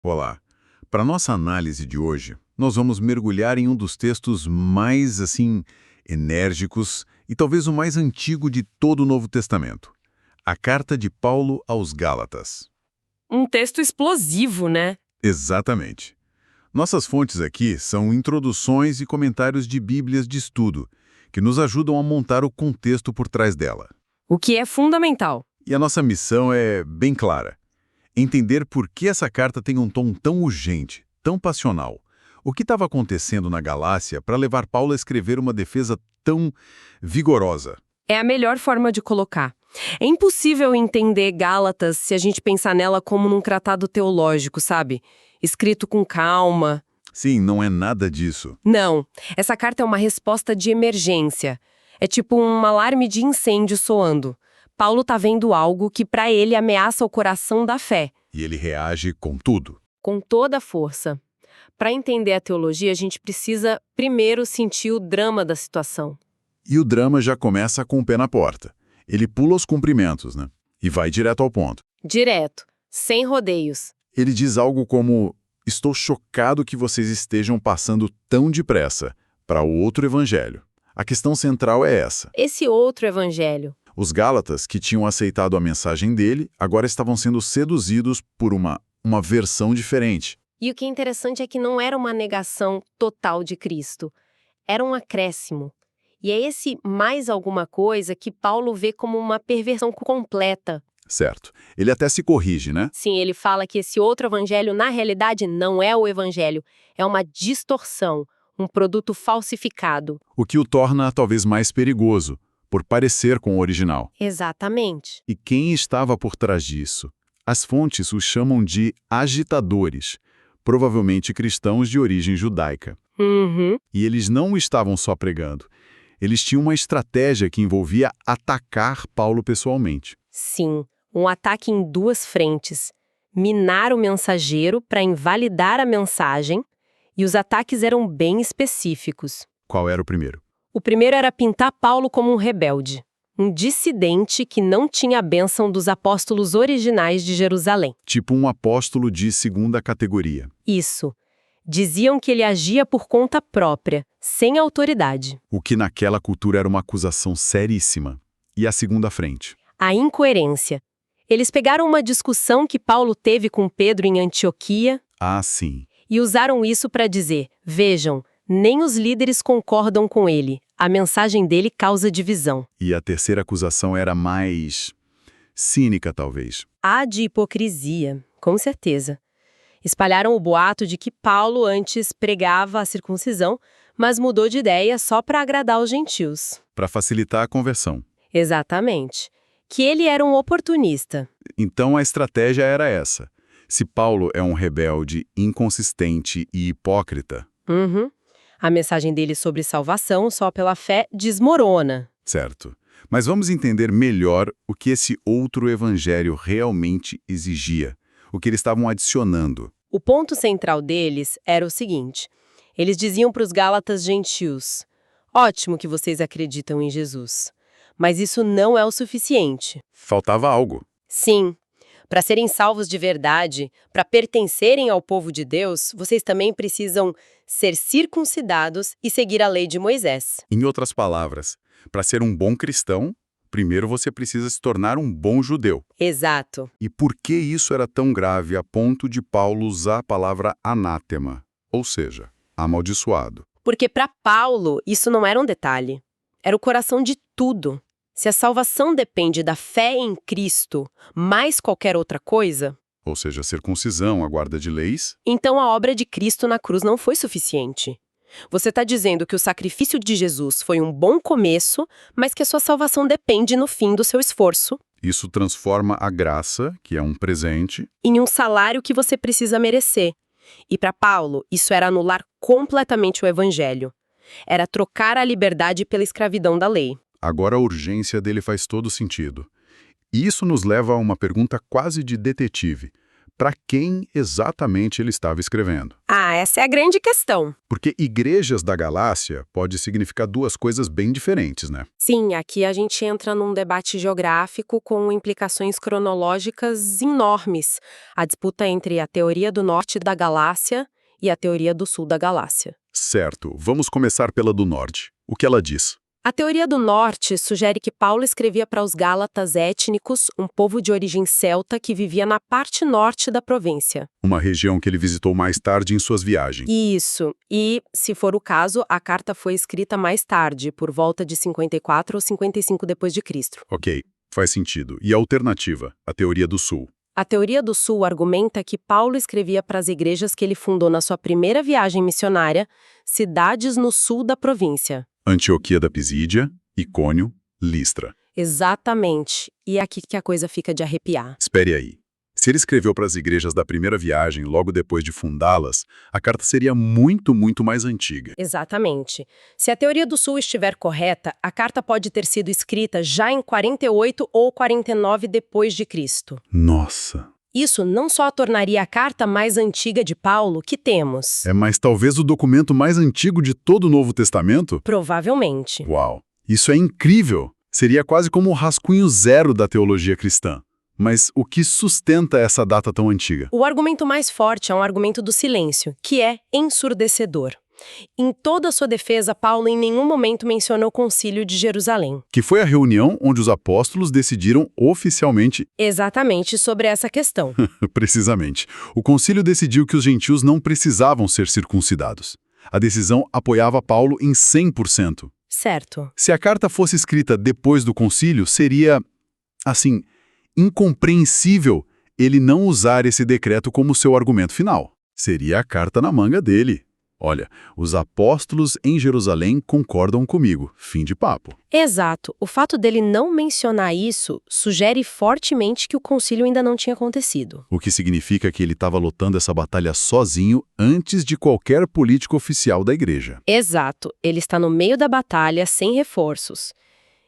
Olá. Para nossa análise de hoje, nós vamos mergulhar em um dos textos mais, enérgicos e talvez o mais antigo de todo o Novo Testamento. A carta de Paulo aos Gálatas. Um texto explosivo, né? Exatamente. Nossas fontes aqui são introduções e comentários de bíblias de estudo, que nos ajudam a montar o contexto por trás dela. O que é fundamental. E a nossa missão é bem clara. Entender por que essa carta tem um tom tão urgente, tão passional. O que estava acontecendo na Galácia para levar Paulo a escrever uma defesa tão vigorosa? É a melhor forma de colocar. É impossível entender Gálatas se a gente pensar nela como num tratado teológico, sabe? Escrito com calma. Sim, não é nada disso. Não, essa carta é uma resposta de emergência. É tipo um alarme de incêndio soando. Paulo tá vendo algo que para ele ameaça o coração da fé. E ele reage com tudo. Com toda a força. Para entender a teologia, a gente precisa primeiro sentir o drama da situação. E o drama já começa com o pé na porta. Ele pula os cumprimentos, né? E vai direto ao ponto. Direto, sem rodeios. Ele diz algo como: estou chocado que vocês estejam passando tão depressa para o outro evangelho. A questão central é essa. Esse outro evangelho. Os Gálatas, que tinham aceitado a mensagem dele, agora estavam sendo seduzidos por uma versão diferente. E o que é interessante é que não era uma negação total de Cristo. Era um acréscimo. E é esse mais alguma coisa que Paulo vê como uma perversão completa. Certo. Ele até se corrige, né? Sim, ele fala que esse outro evangelho, na realidade, não é o evangelho. É uma distorção, um produto falsificado. O que o torna talvez mais perigoso, por parecer com o original. Exatamente. E quem estava por trás disso? As fontes os chamam de agitadores, provavelmente cristãos de origem judaica. Uhum. E eles não estavam só pregando. Eles tinham uma estratégia que envolvia atacar Paulo pessoalmente. Sim, um ataque em duas frentes. Minar o mensageiro para invalidar a mensagem, e os ataques eram bem específicos. Qual era o primeiro? O primeiro era pintar Paulo como um rebelde, um dissidente que não tinha a bênção dos apóstolos originais de Jerusalém. Tipo um apóstolo de segunda categoria. Isso. Diziam que ele agia por conta própria, sem autoridade. O que naquela cultura era uma acusação seríssima. E a segunda frente? A incoerência. Eles pegaram uma discussão que Paulo teve com Pedro em Antioquia Ah, sim. e usaram isso para dizer: vejam, nem os líderes concordam com ele. A mensagem dele causa divisão. E a terceira acusação era mais cínica, talvez. Há de hipocrisia, com certeza. Espalharam o boato de que Paulo antes pregava a circuncisão, mas mudou de ideia só para agradar os gentios. Para facilitar a conversão. Exatamente. Que ele era um oportunista. Então a estratégia era essa. Se Paulo é um rebelde, inconsistente e hipócrita, Uhum. A mensagem dele sobre salvação só pela fé desmorona. certo. Mas vamos entender melhor o que esse outro evangelho realmente exigia, o que eles estavam adicionando. O ponto central deles era o seguinte: eles diziam para os Gálatas gentios: ótimo que vocês acreditam em Jesus, mas isso não é o suficiente. Faltava algo. Sim, para serem salvos de verdade, para pertencerem ao povo de Deus, vocês também precisam ser circuncidados e seguir a lei de Moisés. Em outras palavras, para ser um bom cristão, primeiro você precisa se tornar um bom judeu. Exato. E por que isso era tão grave a ponto de Paulo usar a palavra anátema, ou seja, amaldiçoado? Porque para Paulo isso não era um detalhe. Era o coração de tudo. Se a salvação depende da fé em Cristo mais qualquer outra coisa, Ou seja, circuncisão, a guarda de leis, então a obra de Cristo na cruz não foi suficiente. Você está dizendo que o sacrifício de Jesus foi um bom começo, mas que a sua salvação depende no fim do seu esforço, isso transforma a graça, que é um presente, em um salário que você precisa merecer. E para Paulo, isso era anular completamente o evangelho. Era trocar a liberdade pela escravidão da lei. agora a urgência dele faz todo sentido. E isso nos leva a uma pergunta quase de detetive. para quem exatamente ele estava escrevendo. Ah, essa é a grande questão. Porque igrejas da Galácia pode significar duas coisas bem diferentes, né? Sim, aqui a gente entra num debate geográfico com implicações cronológicas enormes. A disputa entre a teoria do norte da Galácia e a teoria do sul da Galácia. Certo, vamos começar pela do norte. O que ela diz? A teoria do norte sugere que Paulo escrevia para os gálatas étnicos, um povo de origem celta que vivia na parte norte da província. Uma região que ele visitou mais tarde em suas viagens. Isso. E, se for o caso, a carta foi escrita mais tarde, por volta de 54 ou 55 depois de Cristo. Ok, faz sentido. E a alternativa, a teoria do sul? A teoria do sul argumenta que Paulo escrevia para as igrejas que ele fundou na sua primeira viagem missionária, cidades no sul da província. Antioquia da Pisídia, Icônio, Listra. Exatamente. E é aqui que a coisa fica de arrepiar. Espere aí. Se ele escreveu para as igrejas da primeira viagem, logo depois de fundá-las, a carta seria muito, muito mais antiga. Exatamente. Se a teoria do sul estiver correta, a carta pode ter sido escrita já em 48 ou 49 depois de Cristo. Nossa! Isso não só a tornaria a carta mais antiga de Paulo que temos. Mas talvez o documento mais antigo de todo o Novo Testamento? Provavelmente. Uau! Isso é incrível! Seria quase como o rascunho zero da teologia cristã. Mas o que sustenta essa data tão antiga? O argumento mais forte é um argumento do silêncio, que é ensurdecedor. Em toda a sua defesa, Paulo em nenhum momento menciona o Concílio de Jerusalém. Que foi a reunião onde os apóstolos decidiram oficialmente... Exatamente sobre essa questão. Precisamente. O concílio decidiu que os gentios não precisavam ser circuncidados. A decisão apoiava Paulo em 100%. Certo. Se a carta fosse escrita depois do concílio, seria, assim, incompreensível ele não usar esse decreto como seu argumento final. Seria a carta na manga dele. Olha, os apóstolos em Jerusalém concordam comigo. Fim de papo. Exato. O fato dele não mencionar isso sugere fortemente que o concílio ainda não tinha acontecido. O que significa que ele estava lutando essa batalha sozinho antes de qualquer político oficial da igreja. Exato. Ele está no meio da batalha, sem reforços.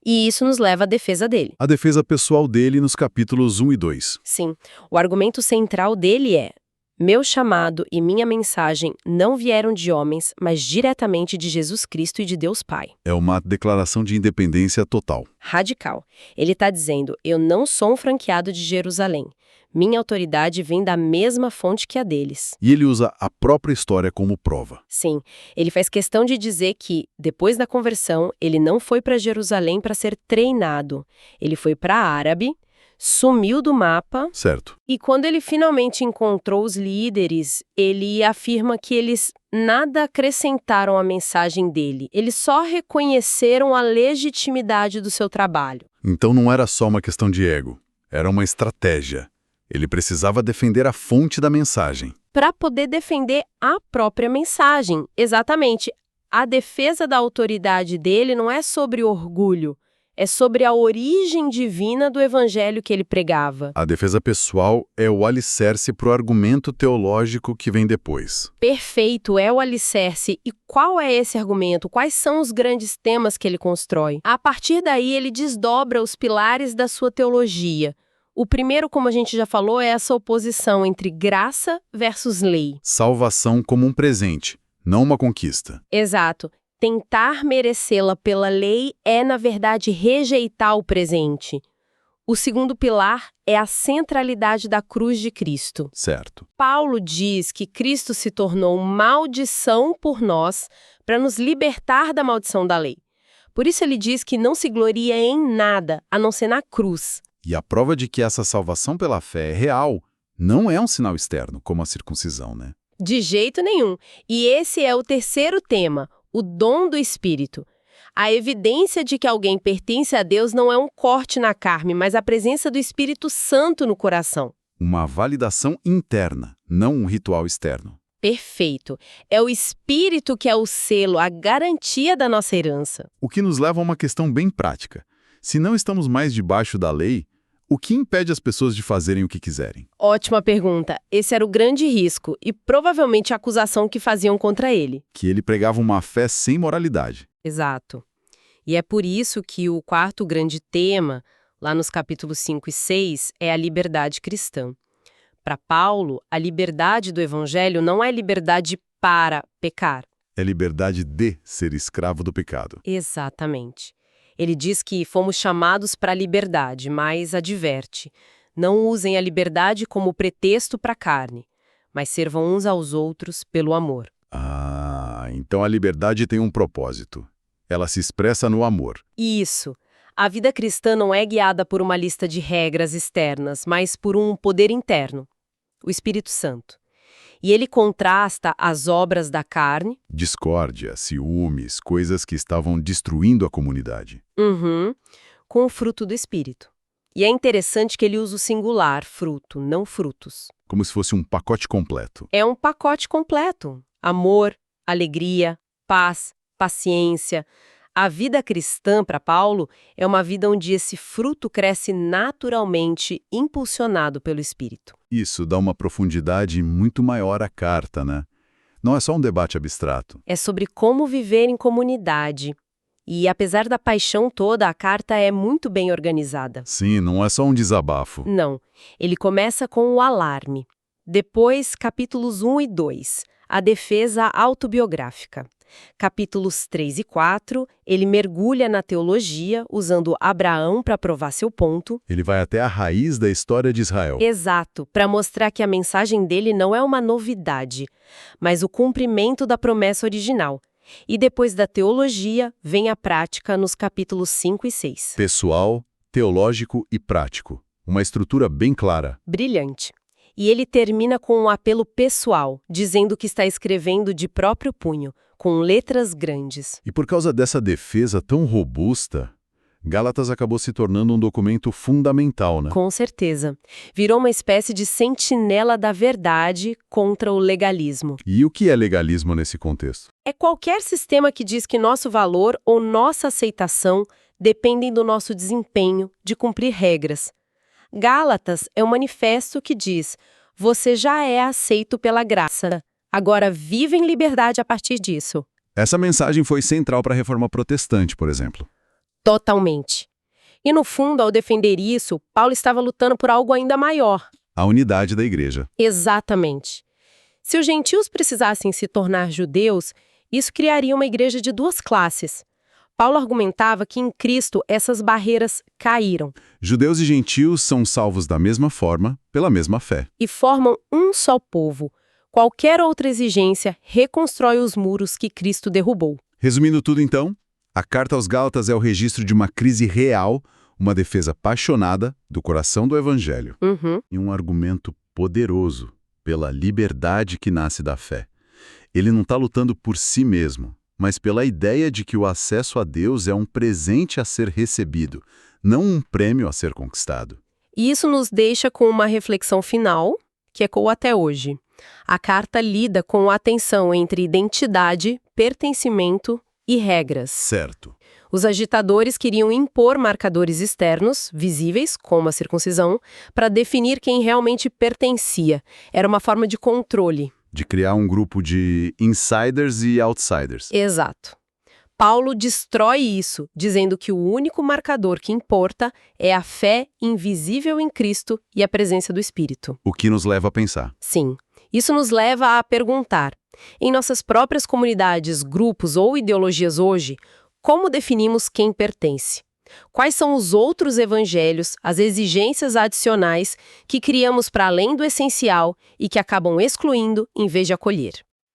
E isso nos leva à defesa dele. A defesa pessoal dele nos capítulos 1 e 2. Sim. O argumento central dele é: meu chamado e minha mensagem não vieram de homens, mas diretamente de Jesus Cristo e de Deus Pai. É uma declaração de independência total. Radical. Ele está dizendo: eu não sou um franqueado de Jerusalém. Minha autoridade vem da mesma fonte que a deles. E ele usa a própria história como prova. Sim, ele faz questão de dizer que, depois da conversão, ele não foi para Jerusalém para ser treinado. Ele foi para Árabe, sumiu do mapa. Certo. E quando ele finalmente encontrou os líderes, ele afirma que eles nada acrescentaram à mensagem dele. Eles só reconheceram a legitimidade do seu trabalho. Então não era só uma questão de ego. Era uma estratégia. Ele precisava defender a fonte da mensagem. Para poder defender a própria mensagem. Exatamente. A defesa da autoridade dele não é sobre orgulho. É sobre a origem divina do evangelho que ele pregava. A defesa pessoal é o alicerce para o argumento teológico que vem depois. Perfeito, é o alicerce. E qual é esse argumento? Quais são os grandes temas que ele constrói? A partir daí, ele desdobra os pilares da sua teologia. O primeiro, como a gente já falou, é essa oposição entre graça versus lei. Salvação como um presente, não uma conquista. Exato. Tentar merecê-la pela lei é, na verdade, rejeitar o presente. O segundo pilar é a centralidade da cruz de Cristo. Certo. Paulo diz que Cristo se tornou maldição por nós para nos libertar da maldição da lei. Por isso ele diz que não se gloria em nada, a não ser na cruz. E a prova de que essa salvação pela fé é real não é um sinal externo, como a circuncisão, né? De jeito nenhum. E esse é o terceiro tema, o dom do Espírito. A evidência de que alguém pertence a Deus não é um corte na carne, mas a presença do Espírito Santo no coração. Uma validação interna, não um ritual externo. Perfeito. É o Espírito que é o selo, a garantia da nossa herança. O que nos leva a uma questão bem prática. Se não estamos mais debaixo da lei, o que impede as pessoas de fazerem o que quiserem? Ótima pergunta. Esse era o grande risco e provavelmente a acusação que faziam contra ele. Que ele pregava uma fé sem moralidade. Exato. E é por isso que o quarto grande tema, lá nos capítulos 5 e 6, é a liberdade cristã. Para Paulo, a liberdade do evangelho não é liberdade para pecar. É liberdade de ser escravo do pecado. Exatamente. Ele diz que fomos chamados para a liberdade, mas adverte: não usem a liberdade como pretexto para a carne, mas sirvam uns aos outros pelo amor. Ah, então a liberdade tem um propósito. Ela se expressa no amor. Isso. A vida cristã não é guiada por uma lista de regras externas, mas por um poder interno, o Espírito Santo. E ele contrasta as obras da carne, Discórdia, ciúmes, coisas que estavam destruindo a comunidade. com o fruto do Espírito. E é interessante que ele usa o singular, fruto, não frutos. Como se fosse um pacote completo. É um pacote completo. Amor, alegria, paz, paciência. A vida cristã, para Paulo, é uma vida onde esse fruto cresce naturalmente, impulsionado pelo Espírito. Isso dá uma profundidade muito maior à carta, né? Não é só um debate abstrato. É sobre como viver em comunidade. E, apesar da paixão toda, a carta é muito bem organizada. Sim, não é só um desabafo. Não. Ele começa com o alarme. Depois, capítulos 1 e 2, a defesa autobiográfica. Capítulos 3 e 4, ele mergulha na teologia, usando Abraão para provar seu ponto. Ele vai até a raiz da história de Israel. Exato, para mostrar que a mensagem dele não é uma novidade, mas o cumprimento da promessa original. E depois da teologia, vem a prática nos capítulos 5 e 6. Pessoal, teológico e prático. Uma estrutura bem clara. Brilhante. E ele termina com um apelo pessoal, dizendo que está escrevendo de próprio punho, com letras grandes. E por causa dessa defesa tão robusta, Gálatas acabou se tornando um documento fundamental, né? Com certeza. Virou uma espécie de sentinela da verdade contra o legalismo. E o que é legalismo nesse contexto? É qualquer sistema que diz que nosso valor ou nossa aceitação dependem do nosso desempenho de cumprir regras. Gálatas é um manifesto que diz: você já é aceito pela graça. Agora vive em liberdade a partir disso. Essa mensagem foi central para a Reforma Protestante, por exemplo. Totalmente. E no fundo, ao defender isso, Paulo estava lutando por algo ainda maior. A unidade da igreja. Exatamente. Se os gentios precisassem se tornar judeus, isso criaria uma igreja de duas classes. Paulo argumentava que em Cristo essas barreiras caíram Judeus e gentios são salvos da mesma forma, pela mesma fé. e formam um só povo. Qualquer outra exigência reconstrói os muros que Cristo derrubou. Resumindo tudo então, a Carta aos Gálatas é o registro de uma crise real, uma defesa apaixonada do coração do Evangelho. E um argumento poderoso pela liberdade que nasce da fé. Ele não está lutando por si mesmo, mas pela ideia de que o acesso a Deus é um presente a ser recebido, não um prêmio a ser conquistado. E isso nos deixa com uma reflexão final, que ecoa até hoje. A carta lida com a tensão entre identidade, pertencimento e regras. Certo. Os agitadores queriam impor marcadores externos, visíveis, como a circuncisão, para definir quem realmente pertencia. Era uma forma de controle. De criar um grupo de insiders e outsiders. Exato. Paulo destrói isso, dizendo que o único marcador que importa é a fé invisível em Cristo e a presença do Espírito. O que nos leva a pensar. Sim. Isso nos leva a perguntar, em nossas próprias comunidades, grupos ou ideologias hoje, como definimos quem pertence? Quais são os outros evangelhos, as exigências adicionais que criamos para além do essencial e que acabam excluindo em vez de acolher?